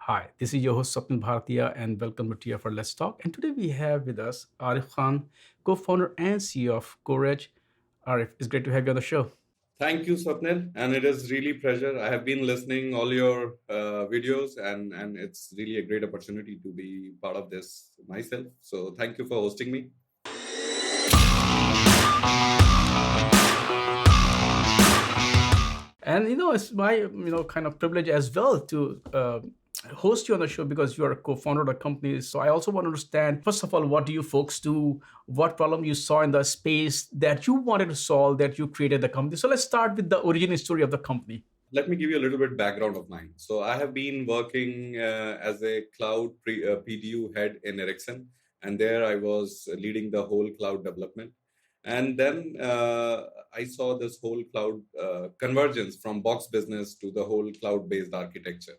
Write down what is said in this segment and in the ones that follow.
Hi, this is your host Swapnil Bhartiya and welcome to TF for Let's Talk. And today we have with us Arif Khan, co-founder and CEO of Coredge. Arif, it's great to have you on the show. Thank you, Swapnil, and it is really pleasure. I have been listening all your videos, and it's really a great opportunity to be part of this myself. So thank you for hosting me. And it's my kind of privilege as well to host you on the show because you are a co-founder of the company. So I also want to understand, first of all, what do you folks do? What problem you saw in the space that you wanted to solve that you created the company? So let's start with the origin story of the company. Let me give you a little bit background of mine. So I have been working as a PDU head in Ericsson, and there I was leading the whole cloud development. And then I saw this whole cloud convergence from box business to the whole cloud-based architecture.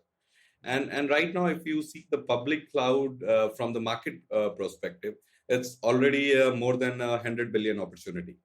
And right now, if you see the public cloud from the market perspective, it's already more than 100 billion opportunity.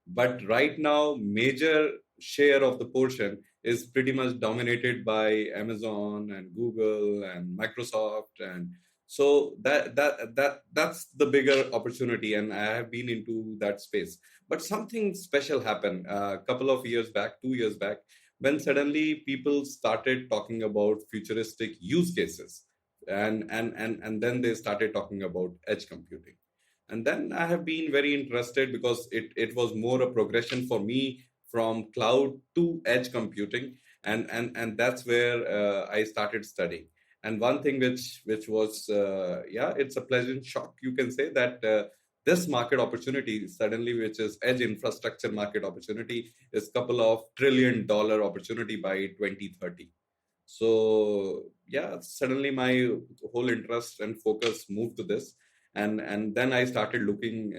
But right now, major share of the portion is pretty much dominated by Amazon and Google and Microsoft, and so that's the bigger opportunity. And I have been into that space. But something special happened a couple of years back, 2 years back, when suddenly people started talking about futuristic use cases, and then they started talking about edge computing. And then I have been very interested because it was more a progression for me from cloud to edge computing, and that's where I started studying. And one thing which was it's a pleasant shock, you can say, that this market opportunity suddenly, which is edge infrastructure market opportunity, is couple of $1 trillion opportunity by 2030. So yeah, suddenly my whole interest and focus moved to this, and then I started looking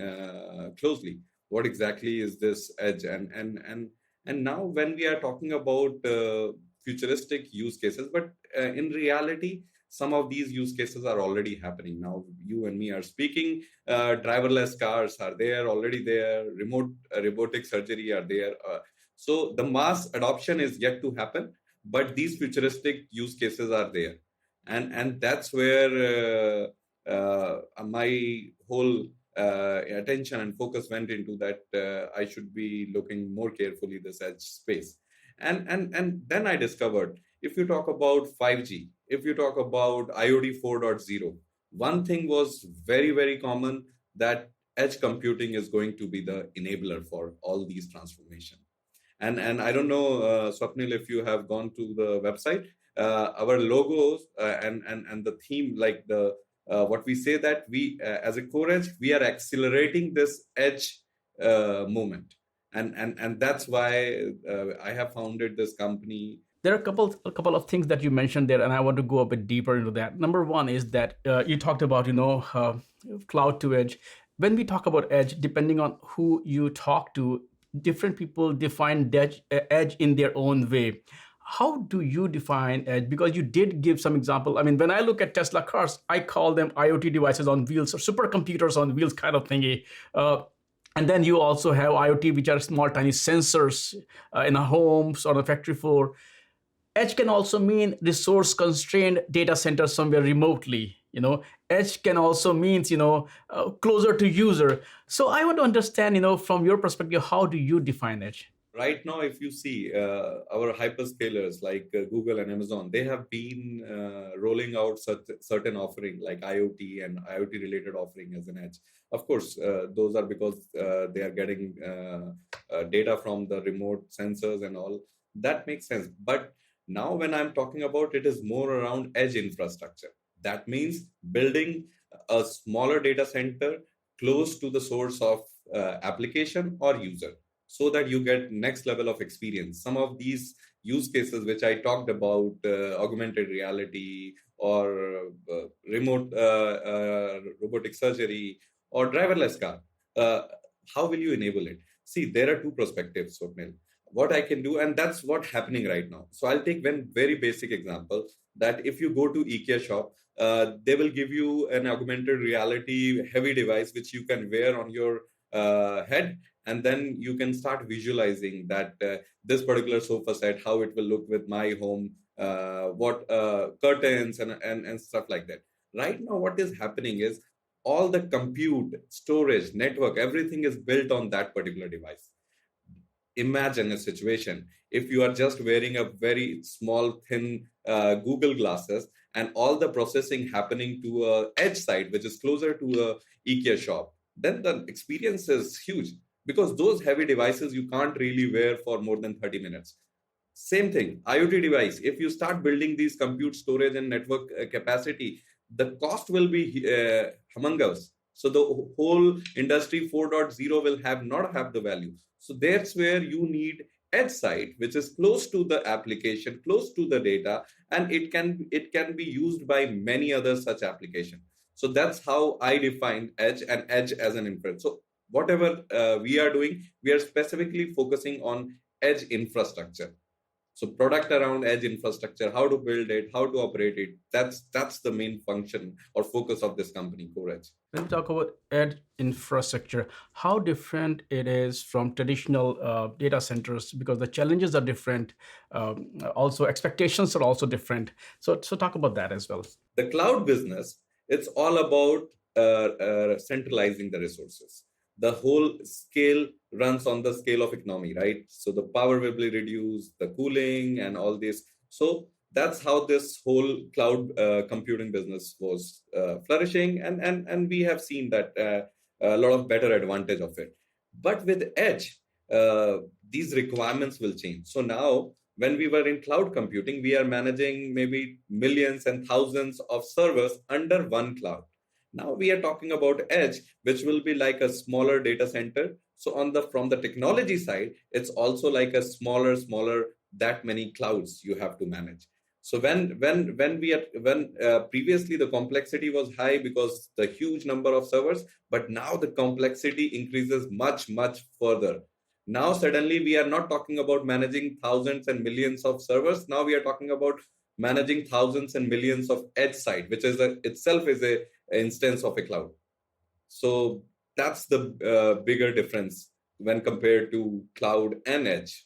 closely what exactly is this edge. And now when we are talking about futuristic use cases, but in reality some of these use cases are already happening now. You and me are speaking, driverless cars are there, already there, remote robotic surgery are there, so the mass adoption is yet to happen, but these futuristic use cases are there. And that's where my whole attention and focus went into that. I should be looking more carefully this edge space. And then I discovered, if you talk about 5G, if you talk about IoT 4.0, one thing was very common, that edge computing is going to be the enabler for all these transformation. And I don't know, Swapnil, if you have gone to the website, our logos and the theme, like the what we say, that we as a Coredge, we are accelerating this edge movement, and that's why I have founded this company. There are a couple of things that you mentioned there, and I want to go a bit deeper into that. Number one is that you talked about cloud to edge. When we talk about edge, depending on who you talk to, different people define edge in their own way. How do you define edge? Because you did give some example. I mean, when I look at Tesla cars, I call them IoT devices on wheels or supercomputers on wheels kind of thingy. And then you also have IoT, which are small, tiny sensors in a home or on a factory floor. Edge can also mean resource constrained data center somewhere remotely. Edge can also means closer to user. So I want to understand, from your perspective, how do you define edge? Right now, if you see our hyperscalers like Google and Amazon, they have been rolling out certain offering like IoT and IoT related offering as an edge. Of course, those are because they are getting data from the remote sensors and all. That makes sense. But now when I'm talking about, it is more around edge infrastructure. That means building a smaller data center close to the source of application or user, so that you get next level of experience. Some of these use cases which I talked about, augmented reality or remote robotic surgery or driverless car, uh, how will you enable it? See, there are two perspectives, Swapnil. What I can do, and that's what's happening right now. So I'll take one very basic example, that if you go to IKEA shop, they will give you an augmented reality heavy device which you can wear on your head, and then you can start visualizing that this particular sofa set, how it will look with my home what curtains and stuff like that. Right now, what is happening is all the compute, storage, network, everything is built on that particular device. Imagine a situation if you are just wearing a very small thin Google glasses, and all the processing happening to a edge site which is closer to a IKEA shop, then the experience is huge, because those heavy devices you can't really wear for more than 30 minutes. Same thing, IoT device. If you start building these compute, storage, and network capacity, the cost will be humongous. So the whole industry 4.0 will have not have the value. So that's where you need edge site, which is close to the application, close to the data, and it can be used by many other such applications. So that's how I define edge, and edge as an inference. So whatever we are doing, we are specifically focusing on edge infrastructure. So product around edge infrastructure, how to build it, how to operate it. That's the main function or focus of this company, Coredge. When we talk about edge infrastructure, how different it is from traditional data centers, because the challenges are different. Also, expectations are also different. So talk about that as well. The cloud business, it's all about centralizing the resources. The whole scale runs on the scale of economy, right? So the power will be reduced, the cooling and all this. So that's how this whole cloud computing business was flourishing, and we have seen that a lot of better advantage of it. But with edge, these requirements will change. So now, when we were in cloud computing, we are managing maybe millions and thousands of servers under one cloud. Now we are talking about edge, which will be like a smaller data center. So on the from the technology side, it's also like a smaller that many clouds you have to manage. So when previously the complexity was high because the huge number of servers, but now the complexity increases much further. Now suddenly we are not talking about managing thousands and millions of servers. Now we are talking about managing thousands and millions of edge site, which is itself is a instance of a cloud. So that's the bigger difference when compared to cloud and edge.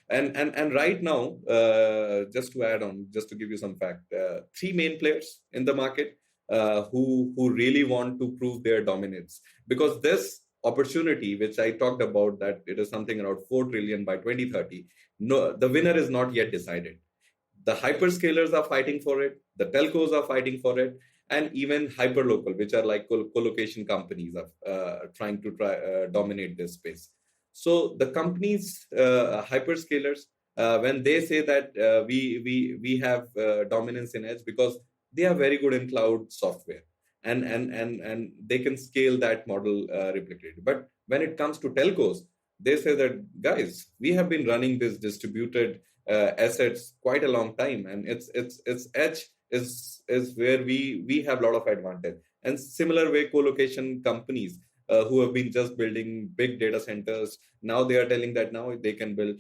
And right now, just to add on, just to give you some fact, three main players in the market who really want to prove their dominance, because this opportunity which I talked about, that it is something around 4 trillion by 2030, no, the winner is not yet decided. The hyperscalers are fighting for it, the telcos are fighting for it, and even hyperlocal, which are like co-location companies, are trying to dominate this space. So the companies, hyperscalers, when they say that we have dominance in edge, because they are very good in cloud software, and they can scale that model replicate. But when it comes to telcos, they say that, guys, we have been running this distributed assets quite a long time, and it's edge is where we have a lot of advantage. And similar way, co-location companies who have been just building big data centers, now they are telling that now they can build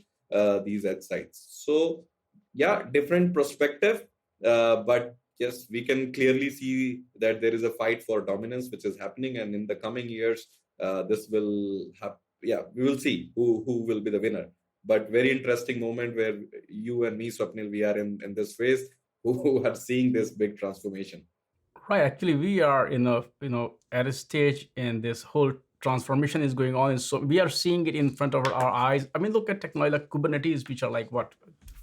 these edge sites. So yeah, different perspective, but yes, we can clearly see that there is a fight for dominance which is happening, and in the coming years, this will have. Yeah, we will see who will be the winner. But very interesting moment where you and me, Swapnil, we are in this phase who are seeing this big transformation. Right. Actually, we are in a at a stage in this whole transformation is going on, and so we are seeing it in front of our eyes. I mean, look at technology like Kubernetes, which are like what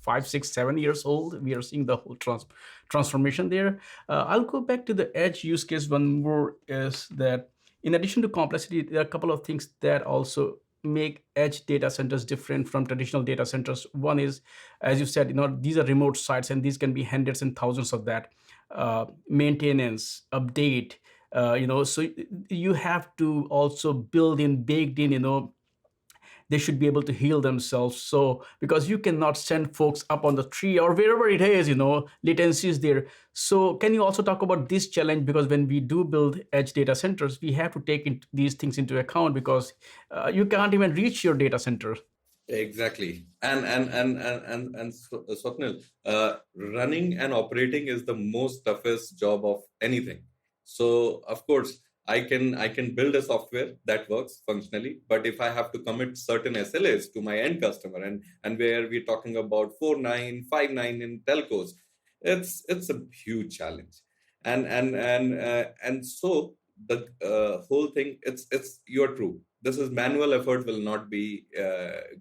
5, 6, 7 years old. We are seeing the whole transformation there. I'll go back to the edge use case one more. Is that in addition to complexity, there are a couple of things that also make edge data centers different from traditional data centers. One is, as you said, these are remote sites, and these can be hundreds and thousands of that maintenance, update. So you have to also build in, baked in. They should be able to heal themselves. So because you cannot send folks up on the tree or wherever it is, latency is there. So can you also talk about this challenge? Because when we do build edge data centers, we have to take these things into account, because you can't even reach your data center. Exactly. And Swapnil, running and operating is the most toughest job of anything. So of course, I can build a software that works functionally, but if I have to commit certain SLAs to my end customer, and where we're talking about 4959 in telcos, it's a huge challenge. And so the whole thing, it's you're true. This is manual effort will not be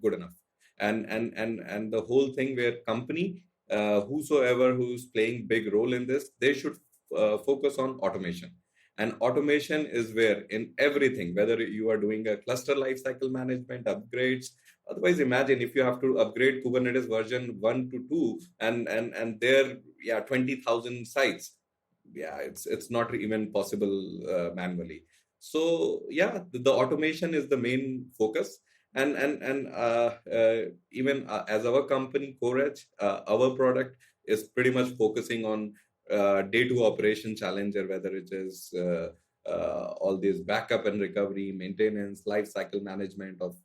good enough. And the whole thing where company, whosoever who's playing big role in this, they should focus on automation. And automation is where in everything, whether you are doing a cluster lifecycle management upgrades. Otherwise, imagine if you have to upgrade Kubernetes version 1 to 2, and there, yeah, 20,000 sites. Yeah, it's not even possible manually. So yeah, the automation is the main focus. And even as our company Coredge, our product is pretty much focusing on day to operation challenge, or whether it is all these backup and recovery, maintenance, life cycle management of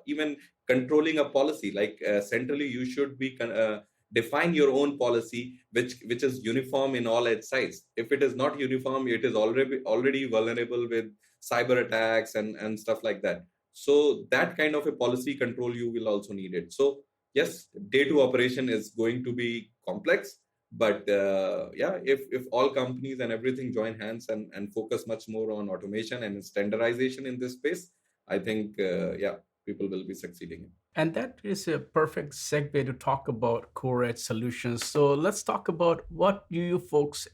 even controlling a policy. Like centrally, you should be define your own policy, which is uniform in all edge sites. If it is not uniform, it is already vulnerable with cyber attacks and stuff like that. So that kind of a policy control you will also need it. So yes, day to operation is going to be complex, but yeah, if all companies and everything join hands and focus much more on automation and standardization in this space, I think yeah, people will be succeeding. And that is a perfect segue to talk about core edge solutions. So let's talk about what you folks,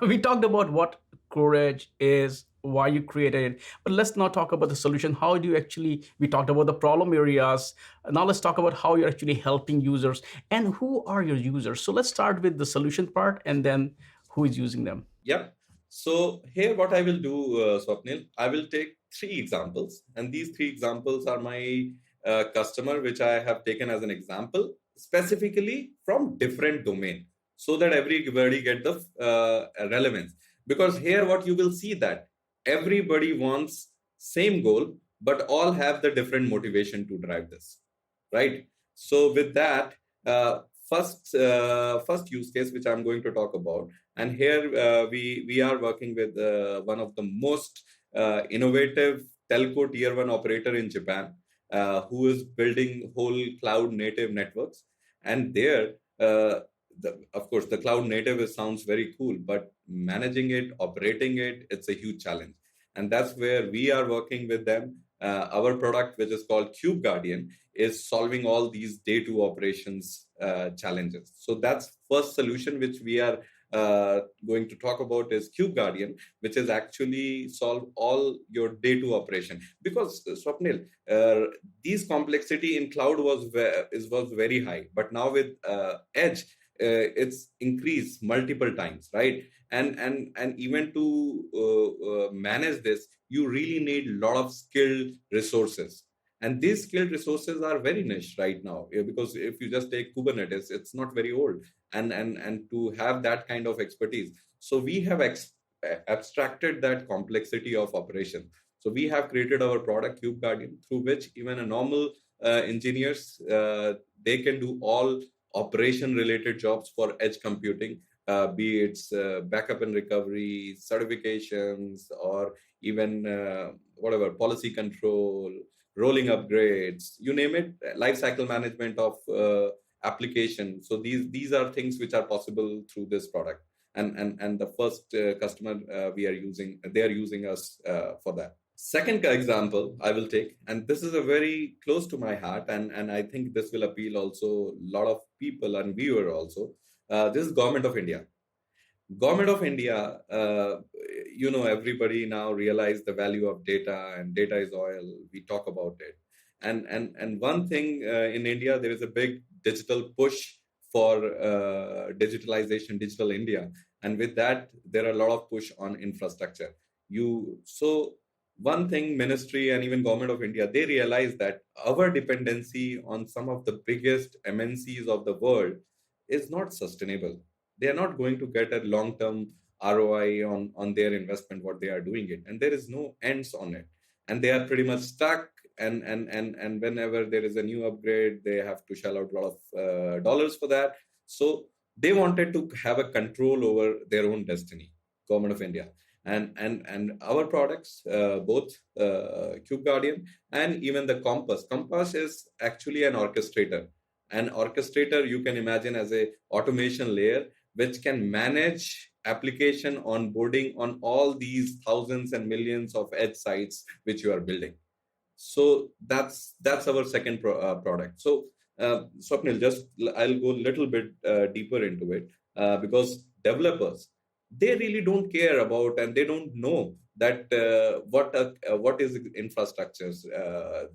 we talked about what core edge is, why you created it, but let's now talk about the solution. How do you actually, we talked about the problem areas. Now let's talk about how you're actually helping users and who are your users. So let's start with the solution part and then who is using them. Yeah. So here, what I will do, Swapnil, I will take three examples, and these three examples are my customer, which I have taken as an example specifically from different domain, so that everybody get the relevance. Because here, what you will see that everybody wants same goal, but all have the different motivation to drive this, right? So with that, first use case which I'm going to talk about, and here we are working with one of the most innovative telco tier one operator in Japan, who is building whole cloud native networks. And there, of course, the cloud native sounds very cool, but managing it, operating it, it's a huge challenge. And that's where we are working with them. Our product, which is called Cube Guardian, is solving all these day to operations challenges. So that's first solution which we are going to talk about is Cube Guardian, which is actually solve all your day to operation. Because Swapnil, these complexity in cloud was very high, but now with Edge, it's increased multiple times, right? And even to manage this, you really need a lot of skilled resources. And these skilled resources are very niche right now, because if you just take Kubernetes, it's not very old. And to have that kind of expertise, so we have abstracted that complexity of operation. So we have created our product Cube Guardian, through which even a normal engineers, they can do all operation related jobs for edge computing, be it's backup and recovery, certifications, or even whatever policy control, rolling upgrades, you name it, life cycle management of application. So these are things which are possible through this product. And the first customer we are using, they are using us for that. Second example I will take, and this is a very close to my heart, and I think this will appeal also a lot of people and viewer also. This is Government of India. Government of India, everybody now realize the value of data, and data is oil. We talk about it. And one thing, in India, there is a big digital push for digitalization, digital India. And with that, there are a lot of push on infrastructure. So one thing, ministry and even Government of India, they realize that our dependency on some of the biggest MNCs of the world is not sustainable. They are not going to get a long-term ROI on their investment, what they are doing it. And there is no ends on it. And they are pretty much stuck. And whenever there is a new upgrade, they have to shell out a lot of dollars for that. So they wanted to have a control over their own destiny, Government of India. And our products, both Cube Guardian and even the Compass. Compass is actually an orchestrator. An orchestrator you can imagine as a automation layer which can manage application onboarding on all these thousands and millions of edge sites which you are building. So that's our second product. So Swapnil, just I'll go a little bit deeper into it, because developers, they really don't care about, and they don't know that what is infrastructures,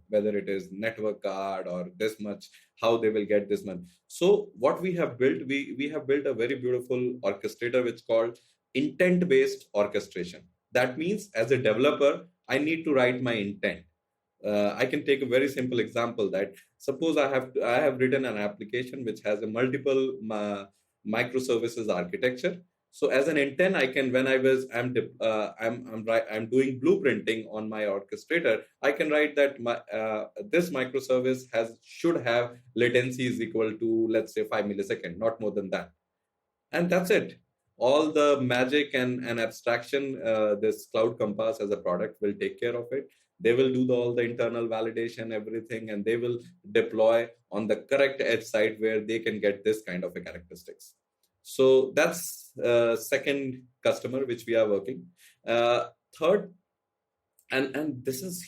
whether it is network card or this much, how they will get this much. So what we have built, we have built a very beautiful orchestrator which called intent based orchestration. That means as a developer I need to write my intent. I can take a very simple example that suppose I have written an application which has a multiple microservices architecture. So as an intent, I can, when I'm doing blueprinting on my orchestrator, I can write that this microservice should have latency is equal to, let's say, 5 millisecond, not more than that, and that's it. All the magic and abstraction, this Cloud Compass as a product will take care of it. They will do all the internal validation, everything, and they will deploy on the correct edge site where they can get this kind of a characteristics. So that's second customer which we are working. Third, and this is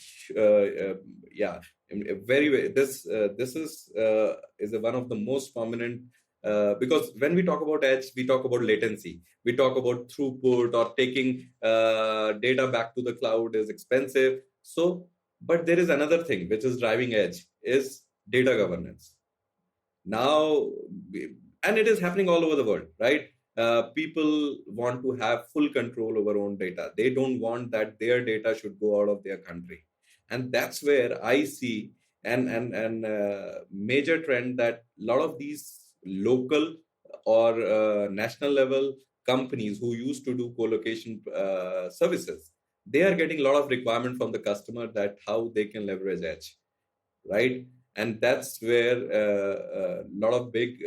yeah, very this is one of the most prominent, because when we talk about edge, we talk about latency, we talk about throughput, or taking data back to the cloud is expensive. So but there is another thing which is driving edge, is data governance now. And it is happening all over the world, right? People want to have full control over own data. They don't want that their data should go out of their country. And that's where I see an major trend, that a lot of these local or national level companies who used to do co-location services, they are getting a lot of requirement from the customer that how they can leverage edge, right? And that's where a lot of big,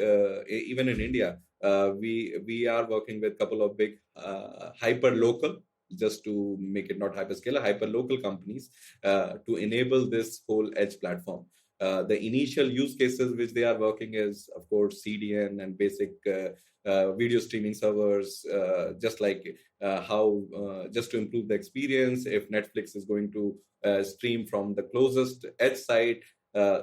even in India, we are working with a couple of big hyper local, just to make it not hyperscaler, hyper local companies, to enable this whole edge platform. The initial use cases which they are working is, of course, CDN and basic video streaming servers, just like how just to improve the experience if Netflix is going to stream from the closest edge site,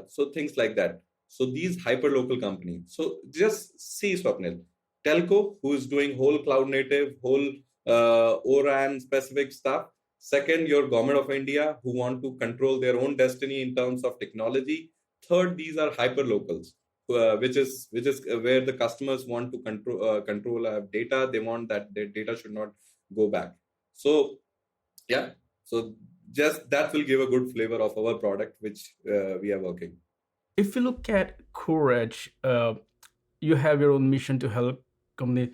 so things like that. So these hyper local companies. So just see, Swapnil, telco who is doing whole cloud native, whole ORAN specific stuff. Second, your government of India who want to control their own destiny in terms of technology. Third, these are hyper locals, which is where the customers want to control data. They want that their data should not go back. So yeah, so just that will give a good flavor of our product which we are working. If you look at Courage, you have your own mission to help company.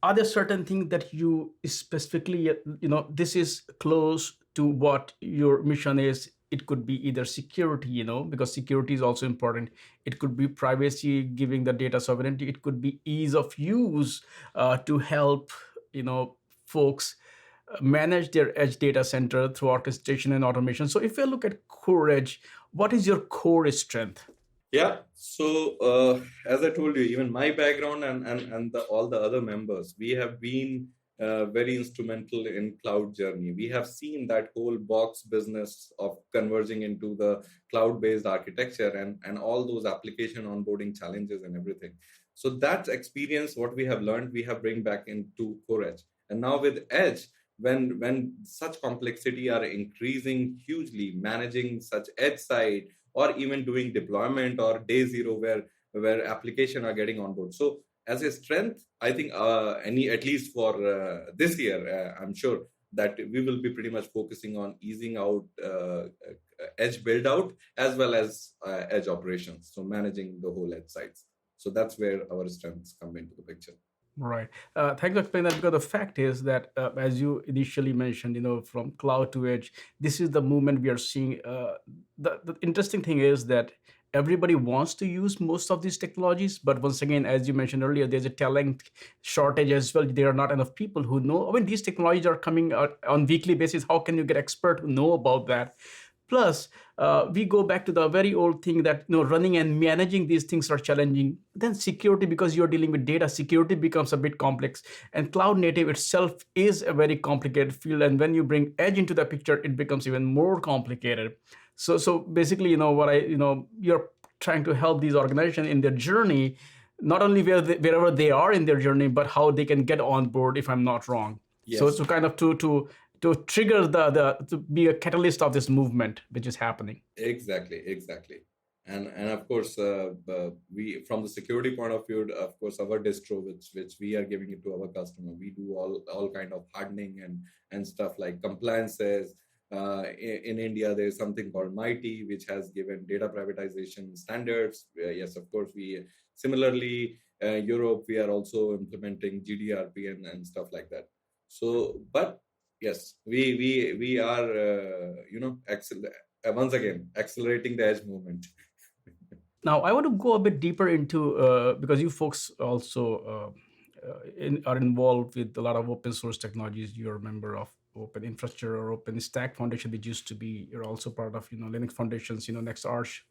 Are there certain things that you specifically, this is close to what your mission is? It could be either security, because security is also important. It could be privacy, giving the data sovereignty. It could be ease of use, to help folks manage their edge data center through orchestration and automation. So if you look at Courage, what is your core strength? Yeah. So as I told you, even my background and all the other members, we have been very instrumental in cloud journey. We have seen that whole box business of converging into the cloud-based architecture and all those application onboarding challenges and everything. So that experience, what we have learned, we have bring back into Coredge. And now with Edge, when such complexity are increasing hugely, managing such edge side, or even doing deployment or day zero where application are getting on board. So as a strength, I think any at least for this year, I'm sure that we will be pretty much focusing on easing out edge build out as well as edge operations. So managing the whole edge sites. So that's where our strengths come into the picture. Right. Thanks for explaining that, because the fact is that, as you initially mentioned, from cloud to edge, this is the movement we are seeing. The interesting thing is that everybody wants to use most of these technologies, but once again, as you mentioned earlier, there's a talent shortage as well. There are not enough people who know. I mean, these technologies are coming out on weekly basis. How can you get expert who know about that? Plus, we go back to the very old thing that, running and managing these things are challenging. Then security, because you're dealing with data, security becomes a bit complex. And cloud native itself is a very complicated field. And when you bring edge into the picture, it becomes even more complicated. So basically, what you're trying to help these organizations in their journey, not only wherever they are in their journey, but how they can get on board, if I'm not wrong. So Yes. kind of to trigger the to be a catalyst of this movement which is happening. Exactly, exactly. And of course, we from the security point of view, of course, our distro, which we are giving it to our customer, we do all kind of hardening and stuff like compliances. In India, there is something called Mighty, which has given data privatization standards. Yes, of course, we similarly Europe, we are also implementing GDRP and stuff like that. So, but yes, we are once again accelerating the edge movement. Now, I want to go a bit deeper into because you folks also are involved with a lot of open source technologies. You're a member of Open Infrastructure or Open Stack Foundation, which used to be. You're also part of Linux Foundations, Next Arch.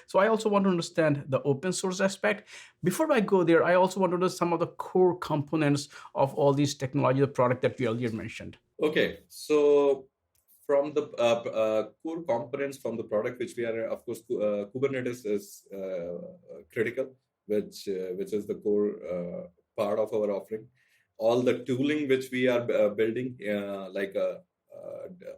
So I also want to understand the open source aspect. Before I go there, I also want to know some of the core components of all these technology, the product that we earlier mentioned. Okay, so from the core components from the product, which we are, of course, Kubernetes is critical, which is the core part of our offering. All the tooling which we are building, like a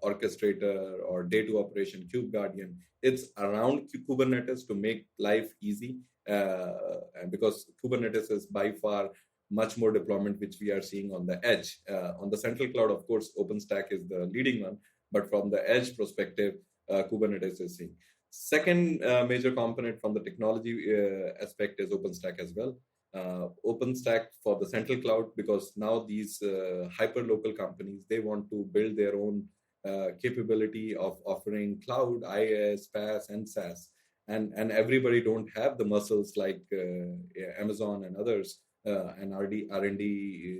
orchestrator or day to operation, Kube Guardian, it's around Kubernetes to make life easy, and because Kubernetes is by far much more deployment which we are seeing on the edge. On the central cloud, of course, OpenStack is the leading one, but from the edge perspective, Kubernetes is seeing. Second major component from the technology aspect is OpenStack as well. OpenStack for the central cloud, because now these hyper local companies, they want to build their own capability of offering cloud, IaaS, PaaS, and SaaS. And everybody don't have the muscles like Amazon and others, and R&D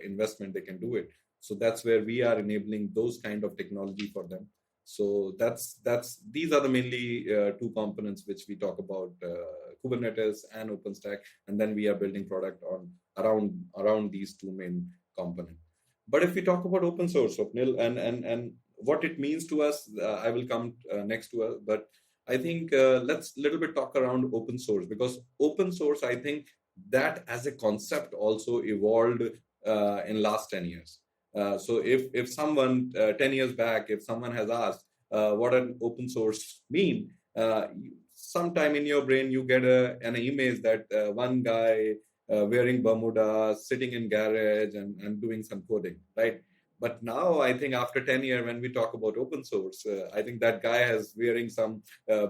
investment, they can do it. So that's where we are enabling those kind of technology for them. So that's these are the mainly two components which we talk about, Kubernetes and OpenStack, and then we are building product on around these two main components. But if we talk about open source, Swapnil, and what it means to us, I will come next to us. But I think let's little bit talk around open source, because open source, I think that as a concept also evolved in last 10 years. So if someone 10 years back, if someone has asked what an open source mean, sometime in your brain you get an image that one guy wearing Bermuda, sitting in garage and doing some coding, right? But now I think after 10 years, when we talk about open source, I think that guy has wearing some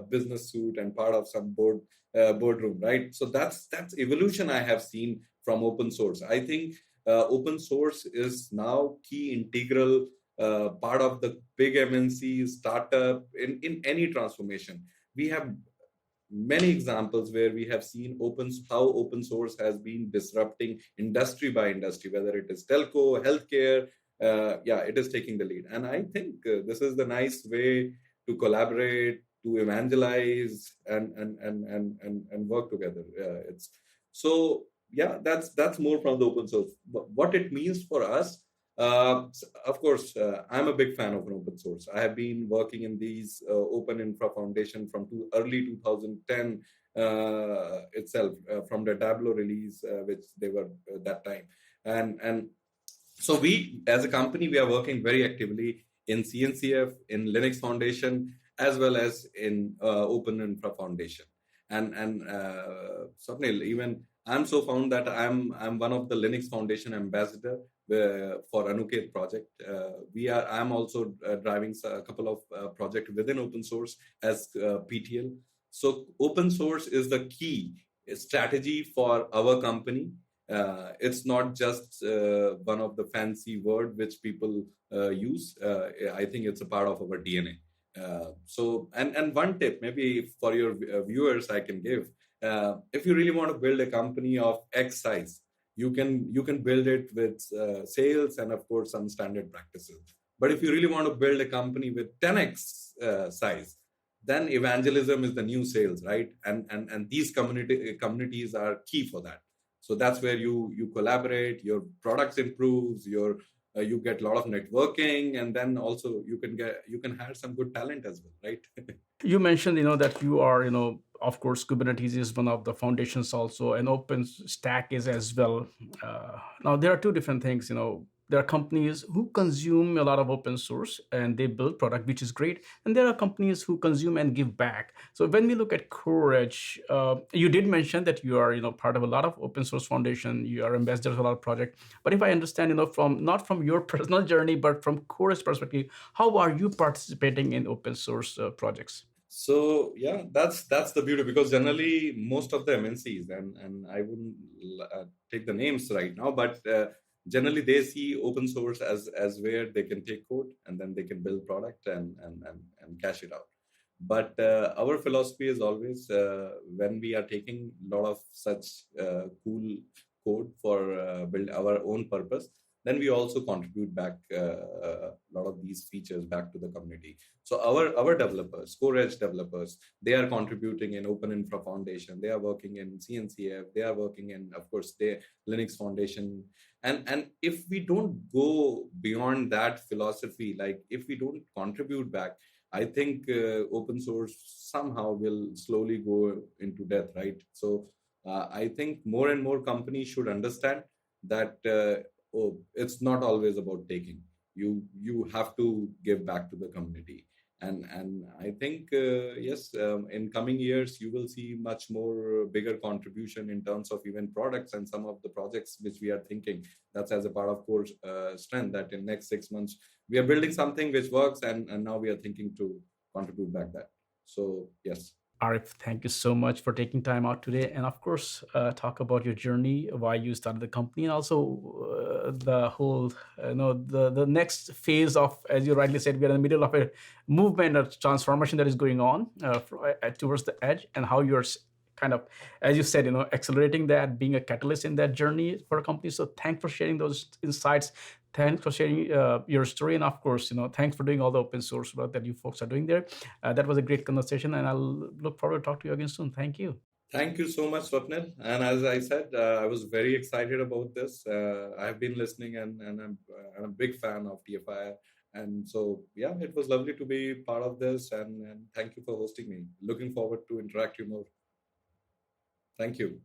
business suit and part of some boardroom, right? So that's evolution I have seen from open source. I think open source is now key integral part of the big MNC startup in any transformation. We have many examples where we have seen how open source has been disrupting industry by industry, whether it is telco, healthcare. Yeah, it is taking the lead, and I think this is the nice way to collaborate, to evangelize, and work together. It's so yeah, that's more from the open source. But what it means for us, of course, I'm a big fan of an open source. I have been working in these Open Infra Foundation from early 2010 itself, from the Tableau release, which they were that time. And so we, as a company, we are working very actively in CNCF, in Linux Foundation, as well as in Open Infra Foundation. And Swapnil, even I'm so found that I'm one of the Linux Foundation ambassador for Anuket project. I'm also driving a couple of projects within open source as PTL. So open source is the key strategy for our company. It's not just one of the fancy word which people use. I think it's a part of our DNA. And one tip maybe for your viewers I can give, if you really want to build a company of X size, you can build it with sales and of course some standard practices. But if you really want to build a company with 10x size, then evangelism is the new sales, right? And these communities are key for that. So that's where you collaborate, your products improves, your you get a lot of networking, and then also you can hire some good talent as well, right? You mentioned, that you are, of course, Kubernetes is one of the foundations also, and Open Stack is as well. Now there are two different things. There are companies who consume a lot of open source and they build product, which is great, and there are companies who consume and give back. So when we look at Courage, you did mention that you are, part of a lot of open source foundation. You are ambassador of a lot of project. But if I understand, from not from your personal journey, but from Courage perspective, how are you participating in open source projects? So yeah, that's the beauty, because generally most of the MNCs, and I wouldn't take the names right now, but generally they see open source as where they can take code and then they can build product and cash it out. But our philosophy is always, when we are taking a lot of such cool code for build our own purpose, then we also contribute back a lot of these features back to the community. So our developers, Coredge developers, they are contributing in Open Infra Foundation. They are working in CNCF. They are working in, of course, the Linux Foundation. And if we don't go beyond that philosophy, like if we don't contribute back, I think open source somehow will slowly go into death, right? So I think more and more companies should understand that it's not always about taking. You have to give back to the community, and I think yes, in coming years you will see much more bigger contribution in terms of even products and some of the projects which we are thinking. That's as a part of core strength, that in next 6 months we are building something which works, and now we are thinking to contribute back that. So yes. Arif, thank you so much for taking time out today, and of course, talk about your journey, why you started the company, and also the whole, the next phase of, as you rightly said, we are in the middle of a movement, a transformation that is going on towards the edge, and how you're kind of, as you said, accelerating that, being a catalyst in that journey for a company. So, thanks for sharing those insights. Thanks for sharing your story, and of course, thanks for doing all the open source work that you folks are doing there. That was a great conversation, and I'll look forward to talk to you again soon. Thank you. Thank you so much, Swapnil. And as I said, I was very excited about this. I have been listening, and I'm a big fan of TFI. And so, yeah, it was lovely to be part of this. And thank you for hosting me. Looking forward to interact you more. Thank you.